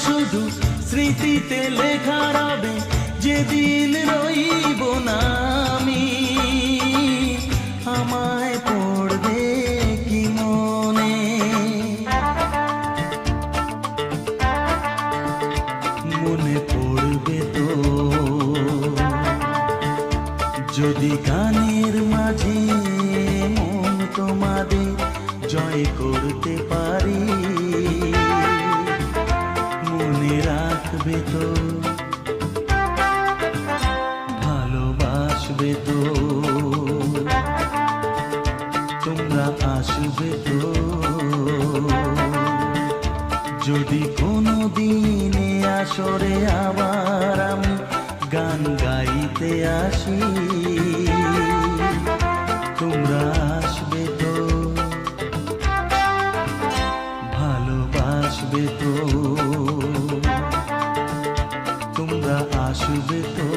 শুধু স্মৃতিতে লেখা রবে, যেদিন রইব না আমি। আমায় পড়বে কি মনে, মনে পড়বে তো যদি গানের মাঝে মন তোমাদের জয় করতে পারি। মনে রাখবে তো, ভালোবাসবে তো, তোমরা আসবে তো। যদি কোনো দিনে আসরে আবার আমি গান গাইতে আসি, তোমরা আসবে তো, ভালোবাসবে তো, তোমরা আসবে তো।